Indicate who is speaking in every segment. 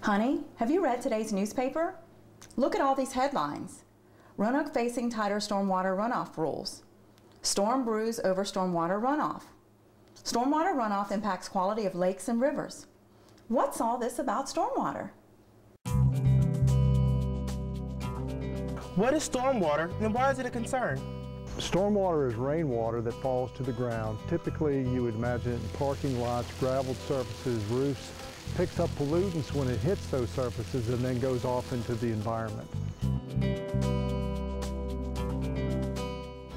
Speaker 1: Honey, have you read today's newspaper? Look at all these headlines. Roanoke facing tighter stormwater runoff rules. Storm brews over stormwater runoff. Stormwater runoff impacts quality of lakes and rivers. What's all this about stormwater?
Speaker 2: What is stormwater and why is it a concern?
Speaker 3: Stormwater is rainwater that falls to the ground. Typically, you would imagine it in parking lots, graveled surfaces, roofs. Picks up pollutants when it hits those surfaces and then goes off into the environment.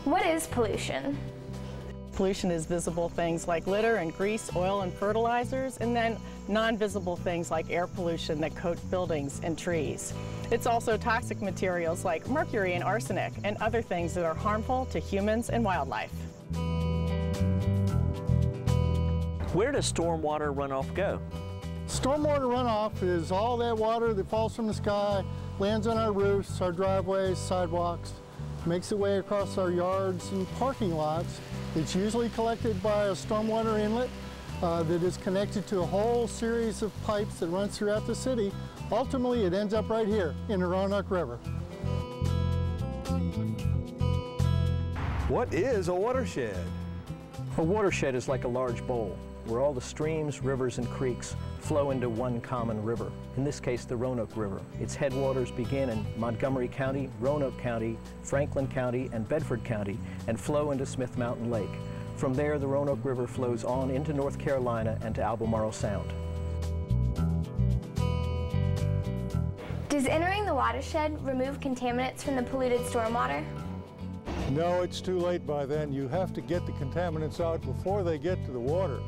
Speaker 4: What is pollution?
Speaker 5: Pollution is visible things like litter and grease, oil and fertilizers, and then non-visible things like air pollution that coat buildings and trees. It's also toxic materials like mercury and arsenic and other things that are harmful to humans and wildlife.
Speaker 6: Where does stormwater runoff go?
Speaker 7: Stormwater runoff is all that water that falls from the sky, lands on our roofs, our driveways, sidewalks, makes its way across our yards and parking lots. It's usually collected by a stormwater inlet that is connected to a whole series of pipes that runs throughout the city. Ultimately, it ends up right here in the Roanoke River.
Speaker 8: What is a watershed?
Speaker 6: A watershed is like a large bowl where all the streams, rivers, and creeks flow into one common river, in this case the Roanoke River. Its headwaters begin in Montgomery County, Roanoke County, Franklin County, and Bedford County, and flow into Smith Mountain Lake. From there, the Roanoke River flows on into North Carolina and to Albemarle Sound.
Speaker 4: Does entering the watershed remove contaminants from the polluted stormwater?
Speaker 7: No, it's too late by then. You have to get the contaminants out before they get to the water.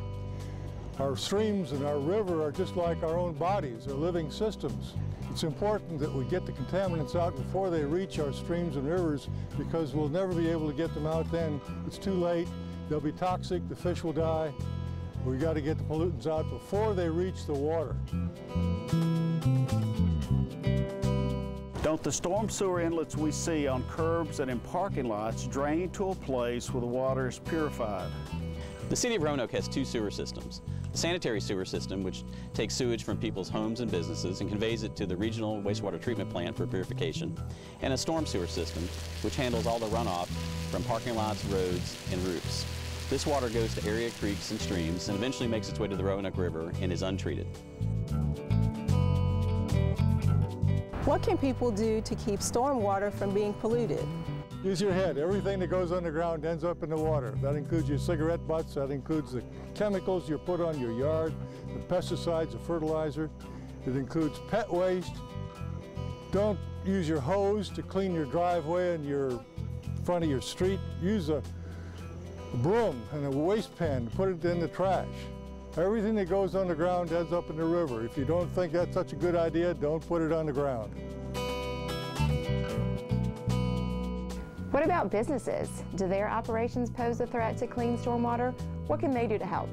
Speaker 7: Our streams and our river are just like our own bodies, they're living systems. It's important that we get the contaminants out before they reach our streams and rivers because we'll never be able to get them out then. It's too late, they'll be toxic, the fish will die. We've got to get the pollutants out before they reach the water.
Speaker 9: Don't the storm sewer inlets we see on curbs and in parking lots drain to a place where the water is purified?
Speaker 10: The City of Roanoke has two sewer systems. The sanitary sewer system, which takes sewage from people's homes and businesses and conveys it to the regional wastewater treatment plant for purification, and a storm sewer system, which handles all the runoff from parking lots, roads, and roofs. This water goes to area creeks and streams and eventually makes its way to the Roanoke River and is untreated.
Speaker 11: What can people do to keep stormwater from being polluted?
Speaker 7: Use your head. Everything that goes underground ends up in the water. That includes your cigarette butts, that includes the chemicals you put on your yard, the pesticides, the fertilizer. It includes pet waste. Don't use your hose to clean your driveway and your front of your street. Use a broom and a waste pan to put it in the trash. Everything that goes underground ends up in the river. If you don't think that's such a good idea, don't put it on the ground.
Speaker 12: What about businesses? Do their operations pose a threat to clean stormwater? What can they do to help?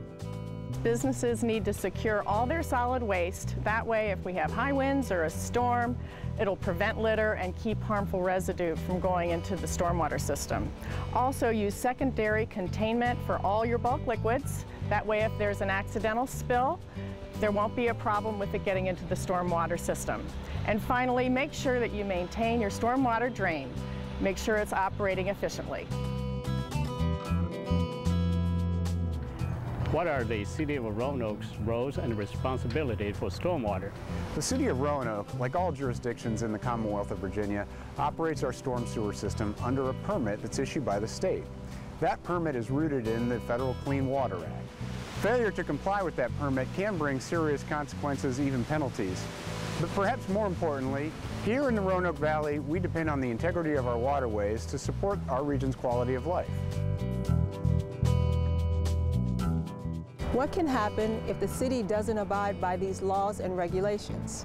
Speaker 5: Businesses need to secure all their solid waste. That way, if we have high winds or a storm, it'll prevent litter and keep harmful residue from going into the stormwater system. Also, use secondary containment for all your bulk liquids. That way, if there's an accidental spill, there won't be a problem with it getting into the stormwater system. And finally, make sure that you maintain your stormwater drain. Make sure it's operating efficiently.
Speaker 13: What are the City of Roanoke's roles and responsibilities for stormwater?
Speaker 14: The City of Roanoke, like all jurisdictions in the Commonwealth of Virginia, operates our storm sewer system under a permit that's issued by the state. That permit is rooted in the Federal Clean Water Act. Failure to comply with that permit can bring serious consequences, even penalties. But perhaps more importantly, here in the Roanoke Valley, we depend on the integrity of our waterways to support our region's quality of life.
Speaker 11: What can happen if the city doesn't abide by these laws and regulations?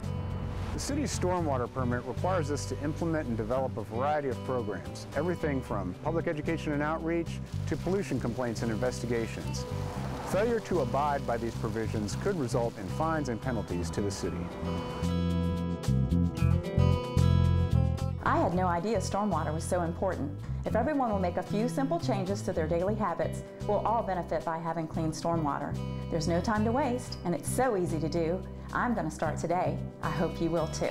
Speaker 14: The city's stormwater permit requires us to implement and develop a variety of programs, everything from public education and outreach to pollution complaints and investigations. Failure to abide by these provisions could result in fines and penalties to the city.
Speaker 1: I had no idea stormwater was so important. If everyone will make a few simple changes to their daily habits, we'll all benefit by having clean stormwater. There's no time to waste, and it's so easy to do. I'm going to start today. I hope you will too.